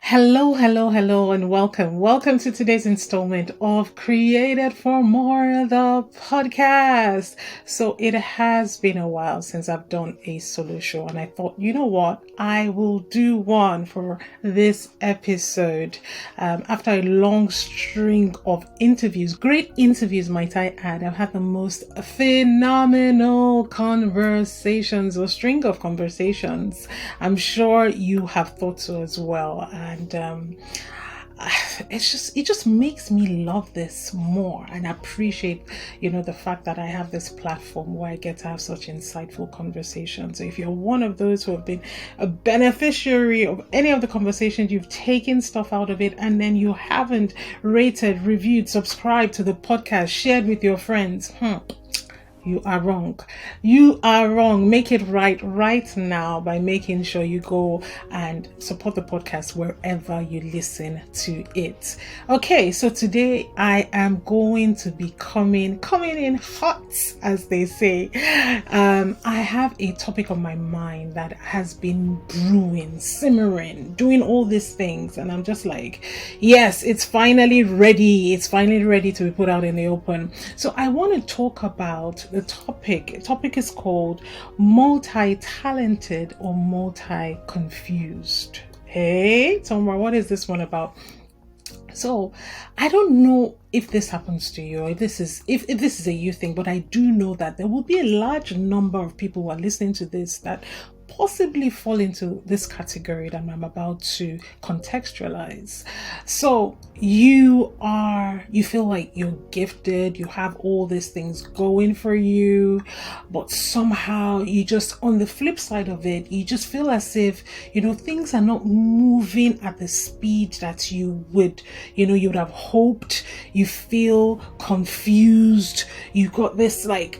Hello, hello, hello, and welcome. Welcome to today's installment of Created for More, the podcast. So it has been a while since I've done a solo show, and I thought, you know what? I will do one for this episode. After a long string of interviews, great interviews, might I add, I've had the most phenomenal conversations or string of conversations. I'm sure you have thought so as well. And it just makes me love this more and appreciate the fact that I have this platform where I get to have such insightful conversations. So if you're one of those who have been a beneficiary of any of the conversations, you've taken stuff out of it and then you haven't rated, reviewed, subscribed to the podcast, shared with your friends, you are wrong. You are wrong. Make it right now by making sure you go and support the podcast wherever you listen to it. Okay, so today I am going to be coming in hot, as they say. I have a topic on my mind that has been brewing, simmering, doing all these things, and I'm just like, yes, it's finally ready. It's finally ready to be put out in the open. So I want to talk about the topic. The topic is called multi-talented or multi-confused. Hey, Tonbra, what is this one about? So I don't know if this happens to you or if this is a you thing, but I do know that there will be a large number of people who are listening to this that possibly fall into this category that I'm about to contextualize. So you feel like you're gifted, you have all these things going for you, but somehow you just, on the flip side of it, you just feel as if, things are not moving at the speed that you would have hoped. You feel confused. You got this like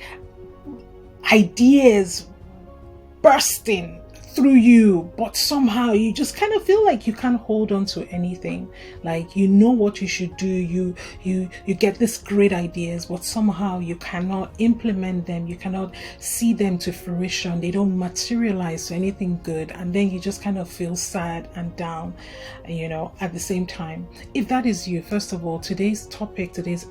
ideas bursting through you, but somehow you just kind of feel like you can't hold on to anything. Like you know what you should do, you get these great ideas, but somehow you cannot implement them, you cannot see them to fruition, they don't materialize to anything good, and then you just kind of feel sad and down, at the same time. If that is you, first of all, today's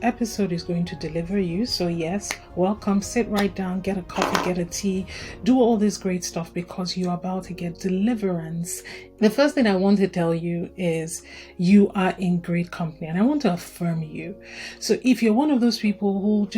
episode is going to deliver you. So yes, welcome, sit right down, get a coffee, get a tea, do all this great stuff, because you are about to get deliverance. The first thing I want to tell you is you are in great company, and I want to affirm you. So if you're one of those people who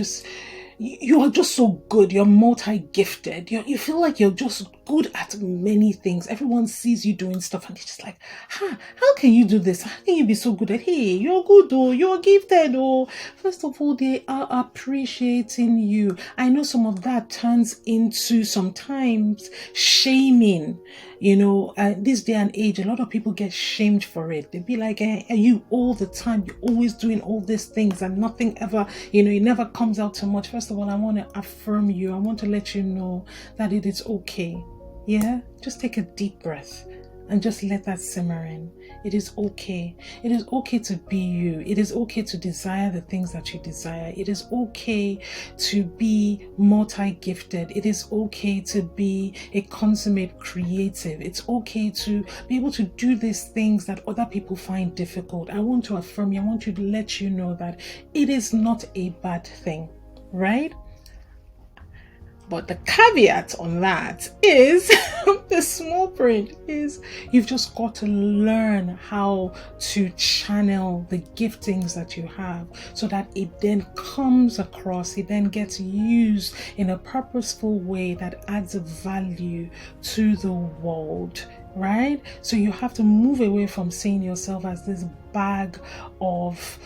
you are just so good, you're multi-gifted, you feel like you're just good at many things, everyone sees you doing stuff and they're just like, how can you do this? How can you be so good at, hey, you're good, oh, you're gifted, oh. First of all, they are appreciating you. I know some of that turns into sometimes shaming. This day and age, a lot of people get shamed for it. They be like, are you all the time, you're always doing all these things and nothing ever, it never comes out too much. First of all, I want to affirm you. I want to let you know that it is okay. Yeah, just take a deep breath and just let that simmer in. It is okay. It is okay to be you. It is okay to desire the things that you desire. It is okay to be multi-gifted. It is okay to be a consummate creative. It's okay to be able to do these things that other people find difficult. I want to affirm you. I want to let you know that it is not a bad thing, right? But the caveat on that is, the small print is, you've just got to learn how to channel the giftings that you have so that it then comes across, it then gets used in a purposeful way that adds value to the world, right? So you have to move away from seeing yourself as this bag of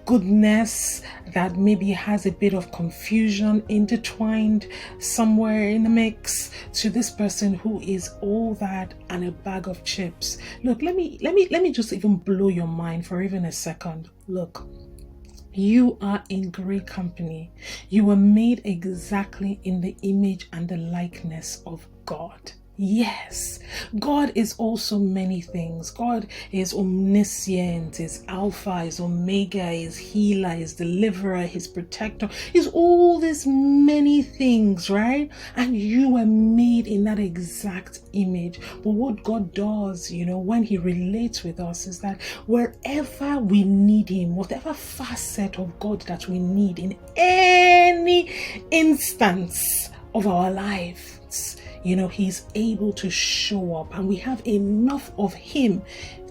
goodness that maybe has a bit of confusion intertwined somewhere in the mix, to this person who is all that and a bag of chips. Look, let me just even blow your mind for even a second. Look, you are in great company. You were made exactly in the image and the likeness of God. Yes, God is also many things. God is omniscient, is Alpha, is Omega, is healer, is deliverer, is protector, is all these many things, right? And you were made in that exact image. But what God does, when He relates with us is that wherever we need Him, whatever facet of God that we need in any instance of our lives, He's able to show up, and we have enough of Him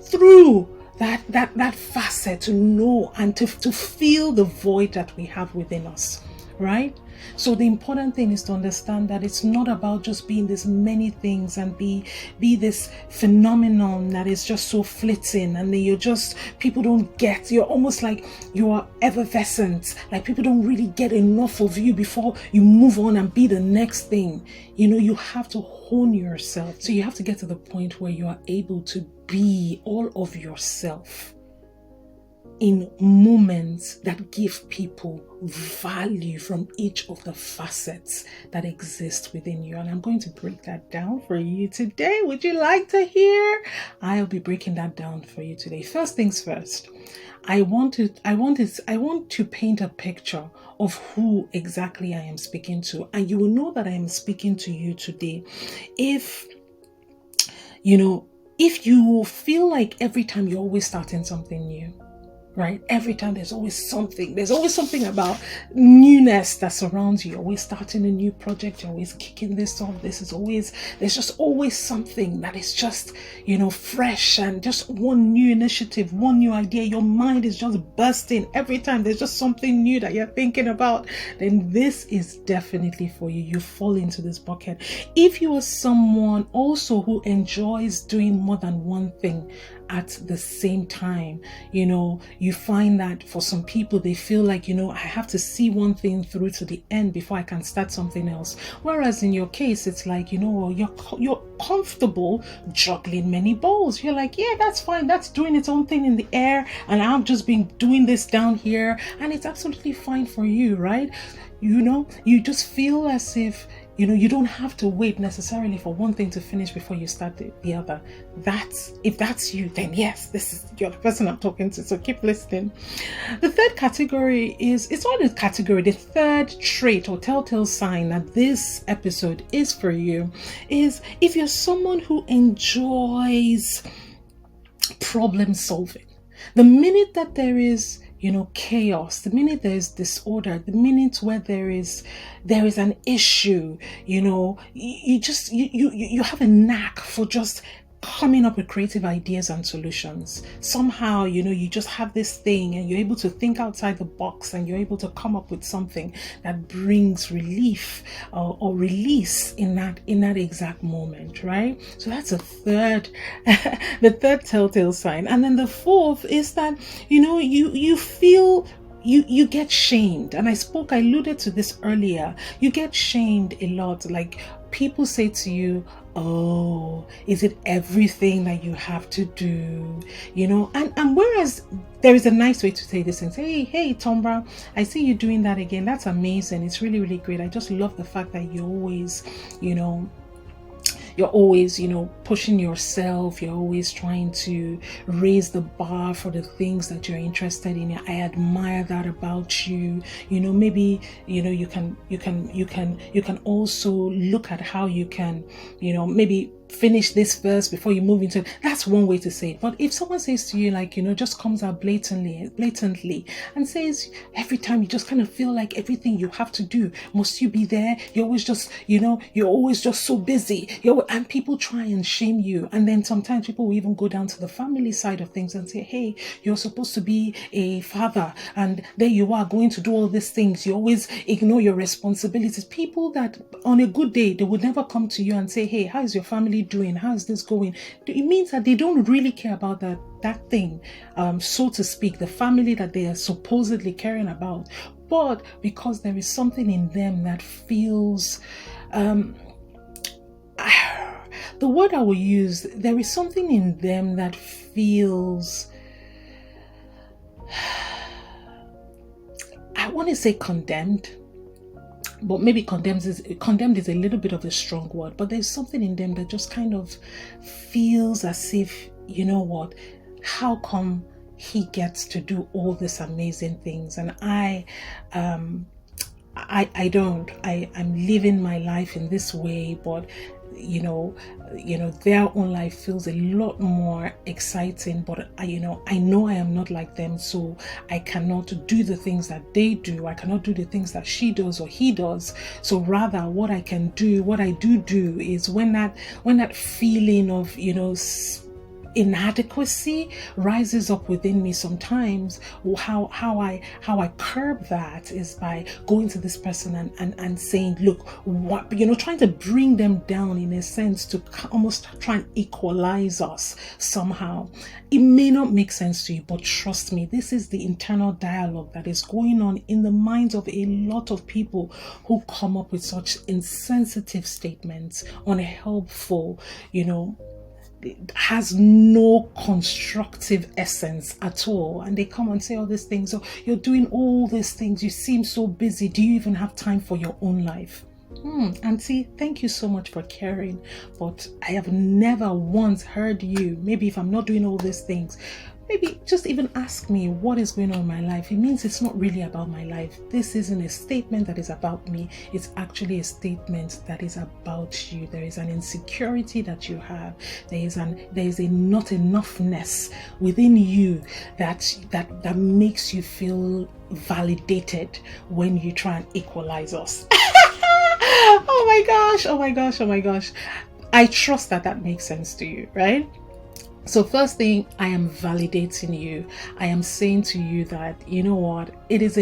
through that facet to know and to feel the void that we have within us, right? So the important thing is to understand that it's not about just being this many things and be this phenomenon that is just so flitting, and then people don't get, you're almost like you are effervescent, like people don't really get enough of you before you move on and be the next thing. You have to hone yourself. So you have to get to the point where you are able to be all of yourself in moments that give people value from each of the facets that exist within you. And I'm going to break that down for you today. Would you like to hear? I'll be breaking that down for you today. First things first, I want to paint a picture of who exactly I am speaking to. And you will know that I am speaking to you today if you feel like every time you're always starting something new. Right? Every time there's always something about newness that surrounds you. You're always starting a new project. You're always kicking this off. There's just always something that is just, fresh, and just one new initiative, one new idea. Your mind is just bursting every time there's just something new that you're thinking about. Then this is definitely for you. You fall into this bucket. If you are someone also who enjoys doing more than one thing at the same time, you find that for some people, they feel like, I have to see one thing through to the end before I can start something else. Whereas in your case, it's like, you're comfortable juggling many balls. You're like, yeah, that's fine. That's doing its own thing in the air, and I've just been doing this down here, and it's absolutely fine for you, right? You just feel as if, you don't have to wait necessarily for one thing to finish before you start the other. If that's you, then yes, you're the person I'm talking to. So keep listening. The third category it's not a category. The third trait or telltale sign that this episode is for you is if you're someone who enjoys problem solving. The minute that there is chaos, the minute there is disorder, the minute where there is an issue, you have a knack for just coming up with creative ideas and solutions. Somehow, you just have this thing, and you're able to think outside the box, and you're able to come up with something that brings relief or release in that exact moment, right? So that's the third telltale sign. And then the fourth is that you feel you get shamed. And I alluded to this earlier. You get shamed a lot. Like, people say to you, oh, is it everything that you have to do? And whereas there is a nice way to say this and say, hey, Tonbra, I see you doing that again. That's amazing. It's really, really great. I just love the fact that you're always, pushing yourself. You're always trying to raise the bar for the things that you're interested in. I admire that about you. Maybe, you can also look at how you can, maybe finish this verse before you move into it. That's one way to say it. But if someone says to you, like, just comes out blatantly and says every time, you just kind of feel like everything you have to do, must you be there? You're always just, you're always just so busy. And people try and shame you. And then sometimes people will even go down to the family side of things and say, hey, you're supposed to be a father, and there you are going to do all these things. You always ignore your responsibilities. People that on a good day, they would never come to you and say, hey, how is your family doing? How is this going? It means that they don't really care about that thing, so to speak, the family that they are supposedly caring about. But because there is something in them that feels, the word I will use, there is something in them that feels, I want to say condemned. but maybe condemned is a little bit of a strong word, but there's something in them that just kind of feels as if, you know what, how come he gets to do all these amazing things and I'm living my life in this way, but their own life feels a lot more exciting, but I know I am not like them, so I cannot do the things that they do. I cannot do the things that she does or he does. So rather what I do is when that feeling of inadequacy rises up within me sometimes, how I curb that is by going to this person and saying, look, what, trying to bring them down in a sense, to almost try and equalize us somehow. It may not make sense to you, but trust me, this is the internal dialogue that is going on in the minds of a lot of people who come up with such insensitive statements, unhelpful, has no constructive essence at all, and they come and say all these things. Oh, you're doing all these things, you seem so busy, do you even have time for your own life? Auntie, thank you so much for caring, but I have never once heard you, maybe if I'm not doing all these things, maybe just even ask me what is going on in my life. It means it's not really about my life. This isn't a statement that is about me. It's actually a statement that is about you. There is an insecurity that you have. There is a not enoughness within you that makes you feel validated when you try and equalize us. Oh my gosh. I trust that makes sense to you, right? So first thing, I am validating you. I am saying to you that, you know what, it is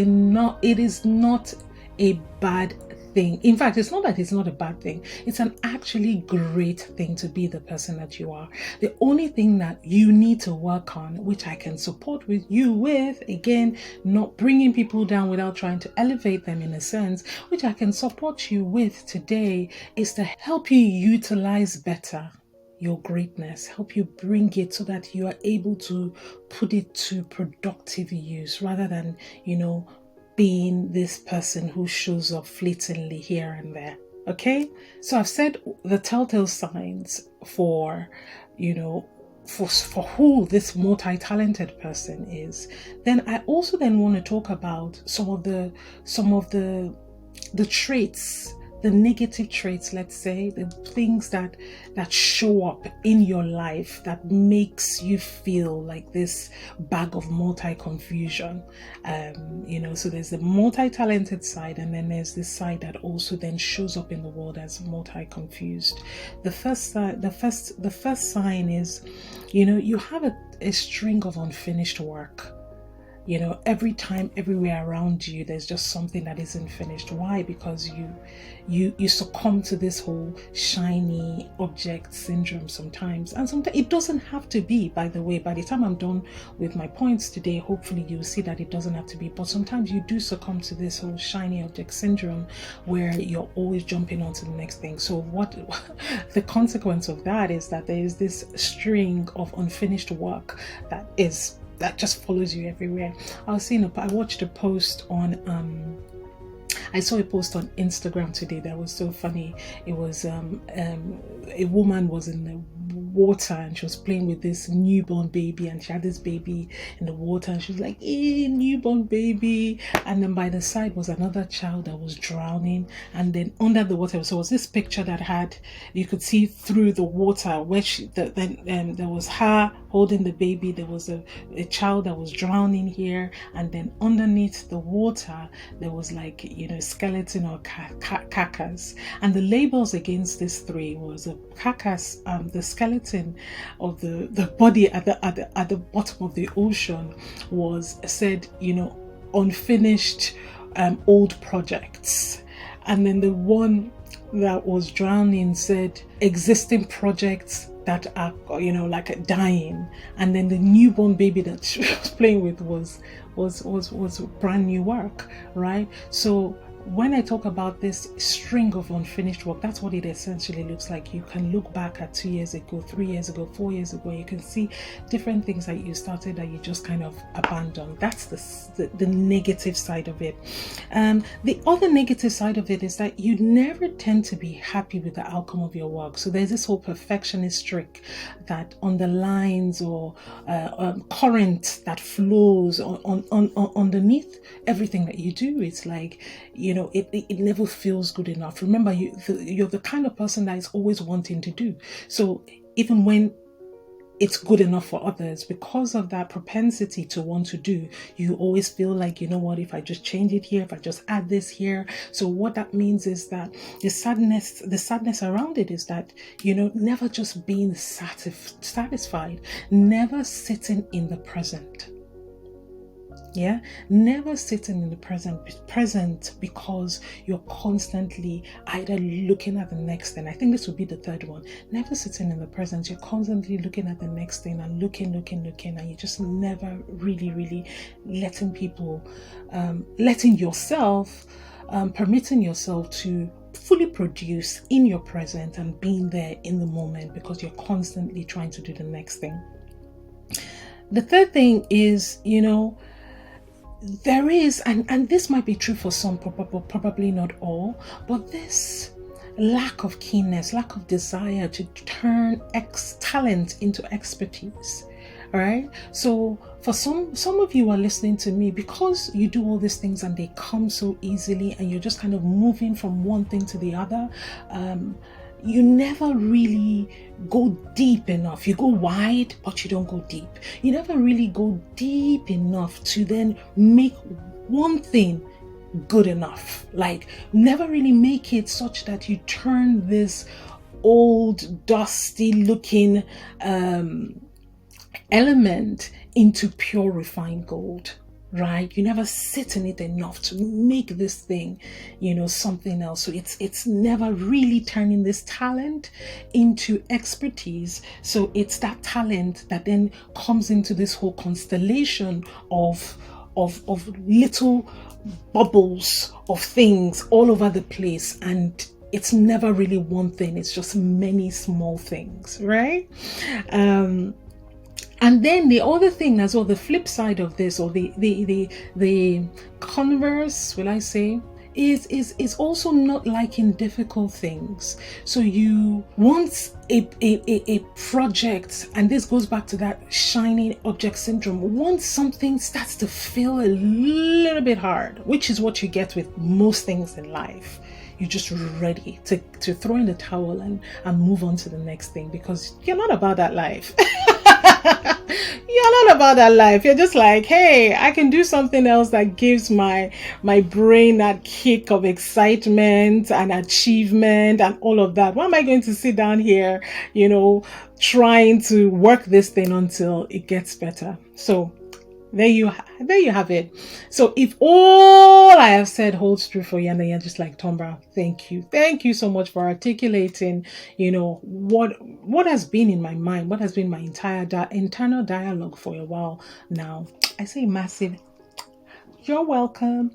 not a bad thing. In fact, it's not that it's not a bad thing. It's an actually great thing to be the person that you are. The only thing that you need to work on, which I can support you with, again, not bringing people down without trying to elevate them in a sense, which I can support you with today, is to help you utilize better your greatness, help you bring it so that you are able to put it to productive use rather than, being this person who shows up fleetingly here and there. Okay? So I've said the telltale signs for who this multi-talented person is. Then I also want to talk about some of the traits, the negative traits, let's say, the things that show up in your life that makes you feel like this bag of multi-confusion. So there's the multi-talented side, and then there's this side that also then shows up in the world as multi-confused. The first sign is, you have a string of unfinished work. Every time, everywhere around you, there's just something that isn't finished. Why? Because you succumb to this whole shiny object syndrome sometimes. And sometimes it doesn't have to be, by the way. By the time I'm done with my points today, hopefully you'll see that it doesn't have to be. But sometimes you do succumb to this whole shiny object syndrome where you're always jumping on to the next thing. So what the consequence of that is that there is this string of unfinished work that just follows you everywhere. I watched a post on I saw a post on Instagram today that was so funny. It was a woman was in the water and she was playing with this newborn baby, and she had this baby in the water and she was like, hey, newborn baby. And then by the side was another child that was drowning, and then under the water, so it was this picture that had, you could see through the water where there was her holding the baby, there was a child that was drowning here, and then underneath the water there was like, skeleton or carcass. And the labels against these three was a carcass, the skeleton of the body at the bottom of the ocean said, unfinished old projects. And then the one that was drowning said existing projects that are, like dying. And then the newborn baby that she was playing with was brand new work, right? So when I talk about this string of unfinished work, that's what it essentially looks like. You can look back at 2 years ago, 3 years ago, 4 years ago. You can see different things that you started that you just kind of abandoned. That's the negative side of it. The other negative side of it is that you never tend to be happy with the outcome of your work. So there's this whole perfectionist trick that underlines or current that flows on underneath everything that you do. It's like, it never feels good enough. Remember, you're the kind of person that is always wanting to do. So even when it's good enough for others, because of that propensity to want to do, you always feel like, what, if I just change it here, if I just add this here. So what that means is that the sadness around it is that, never just being satisfied, never sitting in the present. Yeah, never sitting in the present because you're constantly either looking at the next thing. I think this would be the third one. Never sitting in the present. You're constantly looking at the next thing and looking, and you're just never really letting people, letting yourself, permitting yourself to fully produce in your present and being there in the moment, because you're constantly trying to do the next thing. The third thing is, there is, and this might be true for some, probably not all, but this lack of keenness, lack of desire to turn talent into expertise. All right. So for some of you are listening to me, because you do all these things and they come so easily and you're just kind of moving from one thing to the other, you never really go deep enough. You go wide, but you don't go deep. You never really go deep enough to then make one thing good enough. Like, never really make it such that you turn this old, dusty looking element into pure refined gold. Right? You never sit in it enough to make this thing, something else. So it's never really turning this talent into expertise. So it's that talent that then comes into this whole constellation of little bubbles of things all over the place, and it's never really one thing. It's just many small things, right? And then the other thing as well, the flip side of this, or the converse, will I say, is also not liking difficult things. So you want a project, and this goes back to that shiny object syndrome. Once something starts to feel a little bit hard, which is what you get with most things in life, you're just ready to throw in the towel and move on to the next thing, because you're not about that life. You're not about that life. You're just like, hey, I can do something else that gives my brain that kick of excitement and achievement and all of that. Why am I going to sit down here, trying to work this thing until it gets better? So there you have it. So if all I have said holds true for you, and then you're just like, Tonbra, thank you so much for articulating, what has been in my mind, what has been my entire internal dialogue for a while now. I say massive, you're welcome.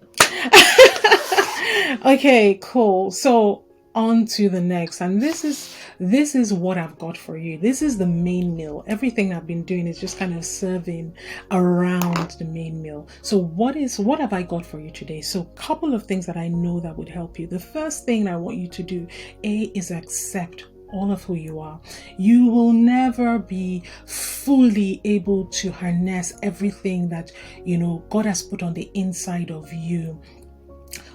Okay, cool. So on to the next, and this is what I've got for you. This is the main meal. Everything I've been doing is just kind of serving around the main meal. So what have I got for you today? So a couple of things that I know that would help you. The first thing I want you to do, is accept all of who you are. You will never be fully able to harness everything that God has put on the inside of you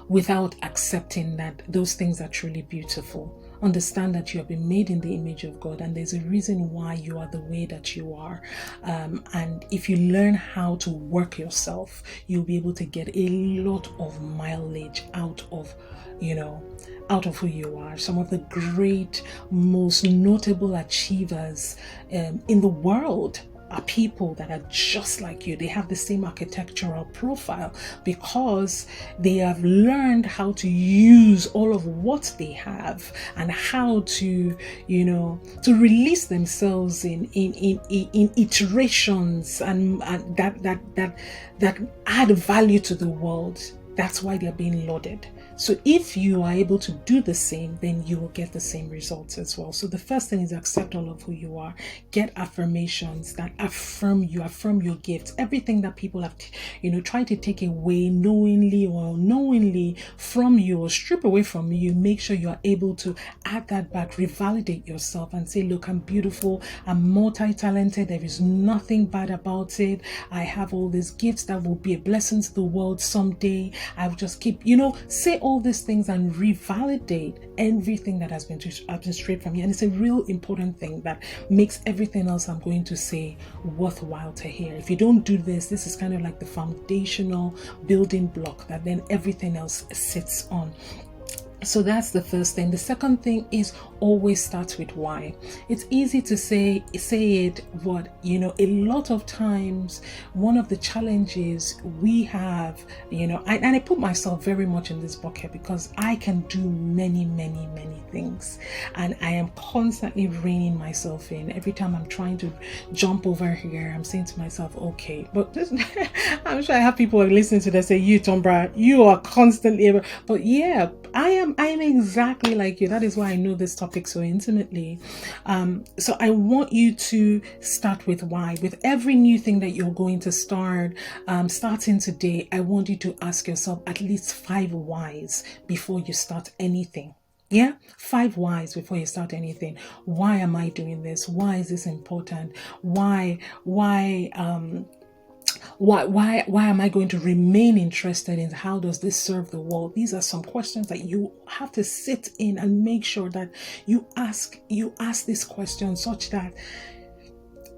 without accepting that those things are truly beautiful. Understand that you have been made in the image of God, and there's a reason why you are the way that you are. And if you learn how to work yourself, you'll be able to get a lot of mileage out of who you are. Some of the great, most notable achievers in the world are people that are just like you. They have the same architectural profile because they have learned how to use all of what they have and how to release themselves in iterations and that add value to the world. That's why they're being lauded. So if you are able to do the same, then you will get the same results as well. So the first thing is accept all of who you are. Get affirmations that affirm you, affirm your gifts. Everything that people have, tried to take away knowingly or unknowingly from you or strip away from you, make sure you are able to add that back, revalidate yourself and say, look, I'm beautiful, I'm multi-talented, there is nothing bad about it. I have all these gifts that will be a blessing to the world someday. I will just keep, say all these things and revalidate everything that has been stripped from you. And it's a real important thing that makes everything else I'm going to say worthwhile to hear. If you don't do this is kind of like the foundational building block that then everything else sits on. So that's the first thing. The second thing is always start with why. It's easy to say it, but a lot of times one of the challenges we have, and I put myself very much in this bucket because I can do many things, and I am constantly reining myself in. Every time I'm trying to jump over here, I'm saying to myself, okay, but this, I'm sure I have people listening to this say, you Tonbra, you are constantly, but yeah, I am exactly like you. That is why I know this topic so intimately. So I want you to start with why. With every new thing that you're going to start, starting today, I want you to ask yourself at least 5 whys before you start anything. Yeah, 5 whys before you start anything. Why am I doing this? Why is this important? Why am I going to remain interested in how does this serve the world? These are some questions that you have to sit in and make sure that you ask these questions such that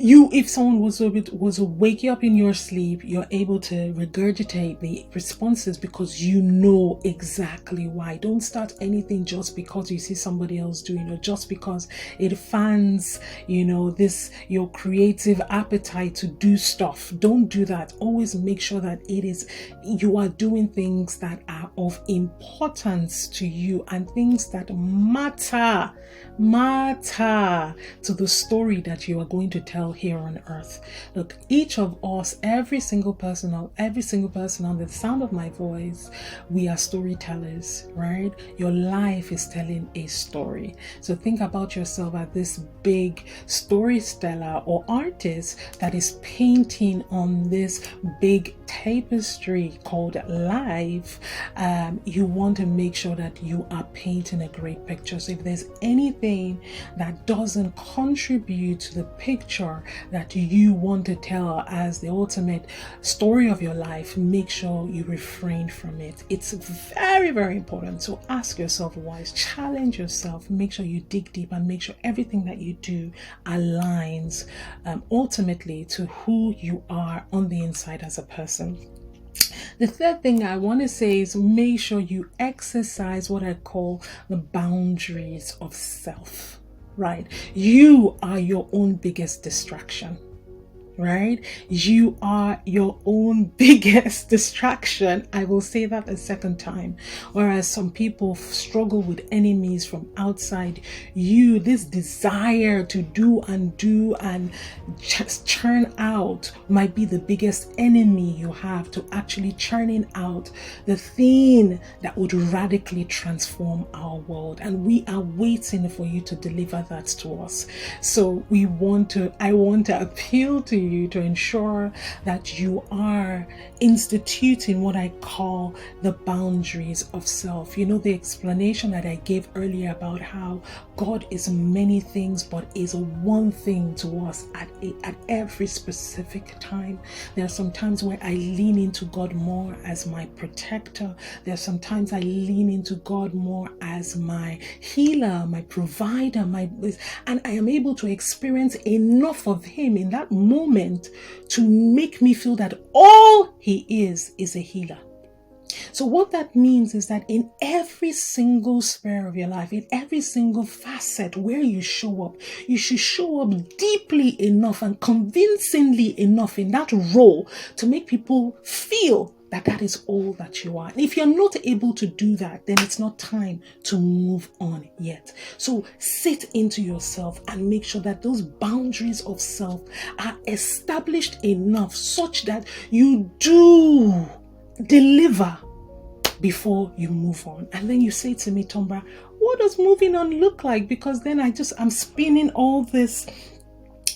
if someone was to wake you up in your sleep, you're able to regurgitate the responses because you know exactly why. Don't start anything just because you see somebody else doing it, or just because it fans, your creative appetite to do stuff. Don't do that. Always make sure that you are doing things that are of importance to you and things that matter to the story that you are going to tell here on earth. Look, each of us, every single person on the sound of my voice, we are storytellers, right? Your life is telling a story. So think about yourself as this big storyteller or artist that is painting on this big tapestry called life. You want to make sure that you are painting a great picture. So if there's anything that doesn't contribute to the picture that you want to tell as the ultimate story of your life, make sure you refrain from it. It's very, very important. So ask yourself why, challenge yourself, make sure you dig deep and make sure everything that you do aligns ultimately to who you are on the inside as a person. The third thing I want to say is make sure you exercise what I call the boundaries of self, right? You are your own biggest distraction. Right? You are your own biggest distraction. I will say that a second time. Whereas some people struggle with enemies from outside you, this desire to do and just churn out might be the biggest enemy you have to actually churning out the thing that would radically transform our world. And we are waiting for you to deliver that to us. So I want to appeal to you to ensure that you are instituting what I call the boundaries of self. The explanation that I gave earlier about how God is many things but is one thing to us at every specific time. There are some times where I lean into God more as my protector. There are some times I lean into God more as my healer, my provider, and I am able to experience enough of Him in that moment to make me feel that all He is a healer. So what that means is that in every single sphere of your life, in every single facet where you show up, you should show up deeply enough and convincingly enough in that role to make people feel that is all that you are. And if you're not able to do that, then it's not time to move on yet. So sit into yourself and make sure that those boundaries of self are established enough such that you do deliver before you move on. And then you say to me, Tonbra, what does moving on look like? Because then I'm spinning all this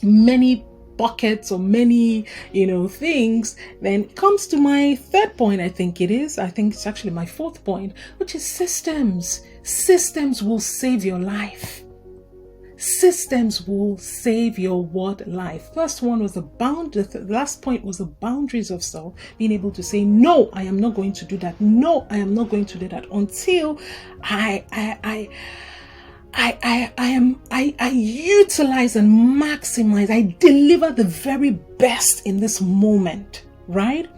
many buckets or many, things. Then it comes to my third point. I think it's actually my fourth point, which is systems. Systems will save your life. Systems will save your life. First one was the last point was the boundaries of self, being able to say, no, I am not going to do that. No, I am not going to do that until I utilize and maximize, I deliver the very best in this moment, right?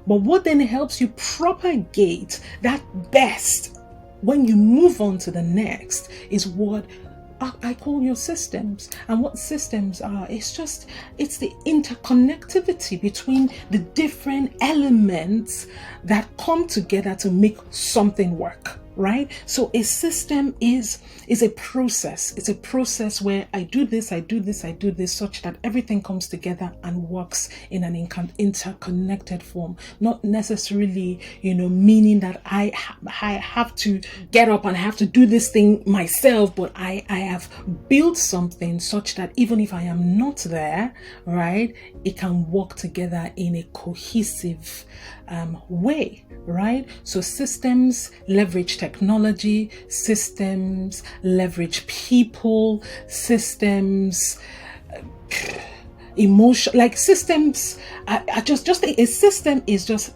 But what then helps you propagate that best when you move on to the next is what I call your systems. And what systems are, it's the interconnectivity between the different elements that come together to make something work, right? So a system is a process. It's a process where I do this, such that everything comes together and works in an interconnected form. Not necessarily, meaning that I have to get up and I have to do this thing myself, but I have built something such that even if I am not there, right, it can work together in a cohesive way, right? So systems leverage technology, systems leverage people, systems emotion, like systems are just a system is just,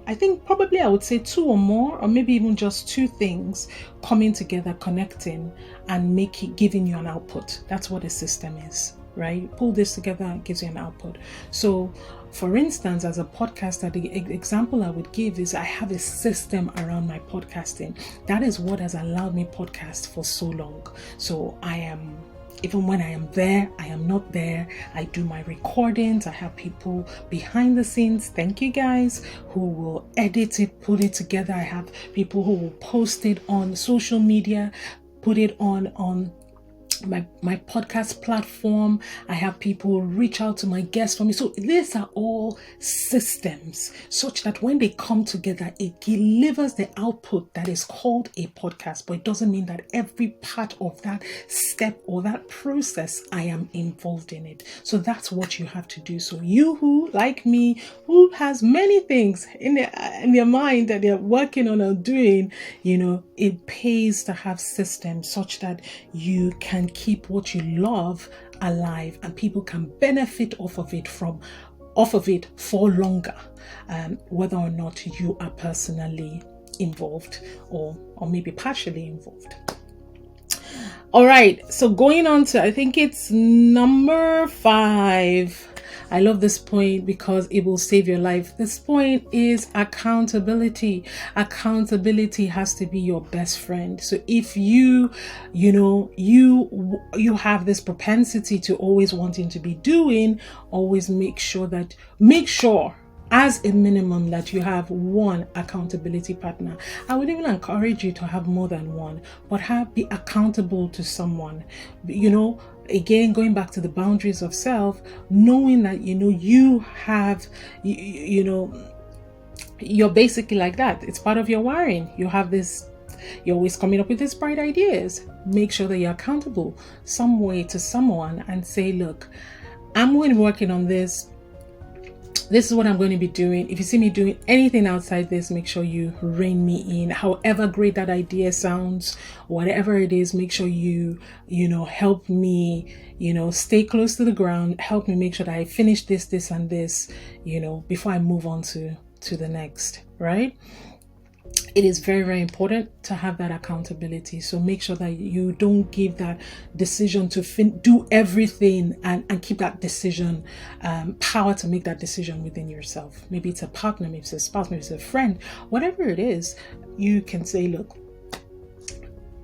I think probably I would say two or more, or maybe even just two things coming together, connecting and giving you an output. That's what a system is, right? You pull this together, it gives you an output. So for instance, as a podcaster, the example I would give is I have a system around my podcasting. That is what has allowed me podcast for so long. So even when I am there, I am not there. I do my recordings. I have people behind the scenes. Thank you guys who will edit it, put it together. I have people who will post it on social media, put it on my podcast platform. I have people reach out to my guests for me. So these are all systems such that when they come together, it delivers the output that is called a podcast. But it doesn't mean that every part of that step or that process, I am involved in it. So that's what you have to do. So you who, like me, who has many things in their mind that they're working on or doing, it pays to have systems such that you can keep what you love alive and people can benefit off of it for longer, whether or not you are personally involved or maybe partially involved. All right, so going on to, I think it's number 5. I love this point because it will save your life. This point is accountability. Accountability has to be your best friend. So if you have this propensity to always wanting to be doing, always make sure as a minimum that you have one accountability partner. I would even encourage you to have more than one, but be accountable to someone. Again, going back to the boundaries of self, knowing that you have you're basically like that. It's part of your wiring. You have this, you're always coming up with these bright ideas. Make sure that you're accountable some way to someone and say, look, I'm going to be working on this. This is what I'm going to be doing. If you see me doing anything outside this, make sure you rein me in. However great that idea sounds, whatever it is, make sure you help me, stay close to the ground. Help me make sure that I finish this and this, before I move on to the next, right? It is very, very important to have that accountability. So make sure that you don't give that decision to do everything and keep that decision, power to make that decision within yourself. Maybe it's a partner, maybe it's a spouse, maybe it's a friend, whatever it is, you can say, look,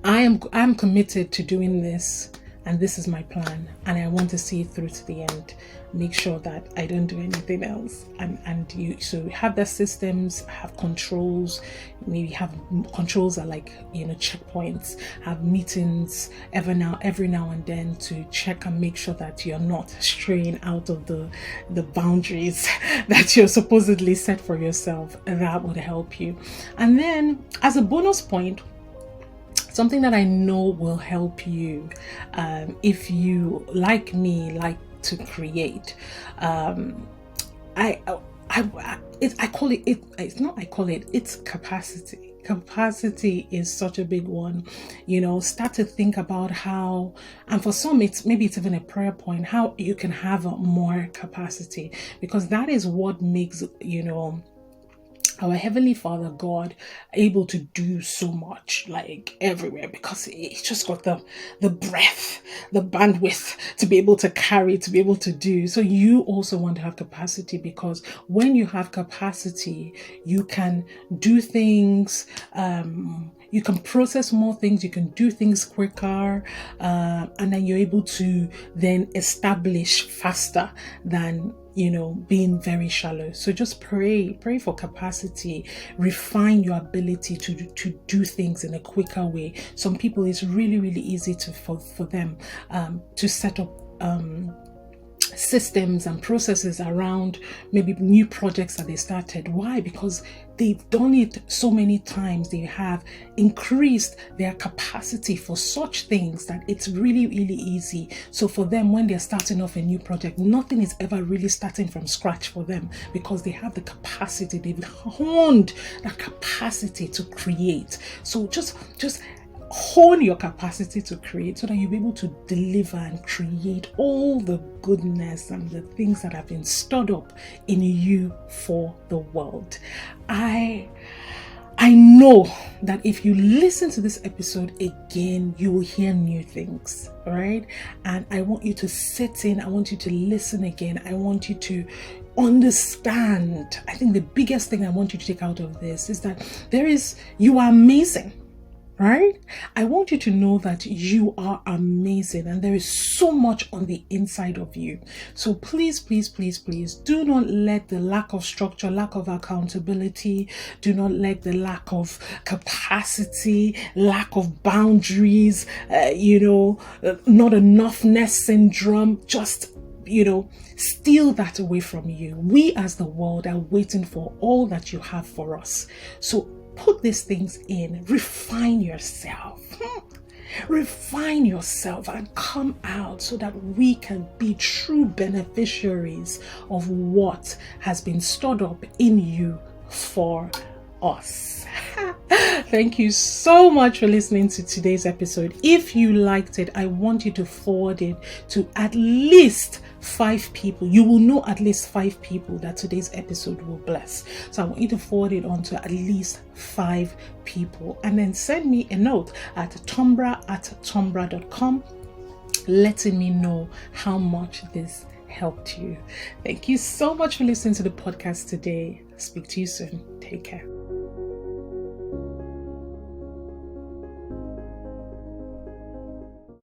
I'm committed to doing this. and this is my plan, and I want to see it through to the end. Make sure that I don't do anything else. And you so have the systems, have controls, maybe have controls are like, checkpoints, have meetings every now and then to check and make sure that you're not straying out of the boundaries that you're supposedly set for yourself. That would help you. And then as a bonus point, something that I know will help you, if you, like me, like to create. It's capacity. Capacity is such a big one. Start to think about how, and for some it's even a prayer point, how you can have more capacity, because that is what makes, our Heavenly Father, God, able to do so much, like everywhere, because He's just got the breath, the bandwidth to be able to carry, to be able to do. So you also want to have capacity, because when you have capacity, you can do things, you can process more things, you can do things quicker, and then you're able to then establish faster than being very shallow. So just pray for capacity, refine your ability to do things in a quicker way. Some people, it's really, really easy for them to set up systems and processes around maybe new projects that they started. Why? Because they've done it so many times. They have increased their capacity for such things that it's really, really easy. So for them, when they're starting off a new project, nothing is ever really starting from scratch for them, because they have the capacity, they've honed that capacity to create. So just hone your capacity to create, so that you'll be able to deliver and create all the goodness and the things that have been stored up in you for the world. I know that if you listen to this episode again, you will hear new things, all right? And I want you to sit in, I want you to listen again, I want you to understand. I think the biggest thing I want you to take out of this is that you are amazing. Right? I want you to know that you are amazing, and there is so much on the inside of you. So please, please, please, please do not let the lack of structure, lack of accountability, do not let the lack of capacity, lack of boundaries, not enoughness syndrome, just steal that away from you. We as the world are waiting for all that you have for us. So put these things in, refine yourself and come out, so that we can be true beneficiaries of what has been stored up in you for us. Thank you so much for listening to today's episode. If you liked it, I want you to forward it to at least 5 people. You will know at least 5 people that today's episode will bless. So I want you to forward it on to at least 5 people, and then send me a note at tonbra@tonbra.com, letting me know how much this helped you. Thank you so much for listening to the podcast today. Speak to you soon. Take care.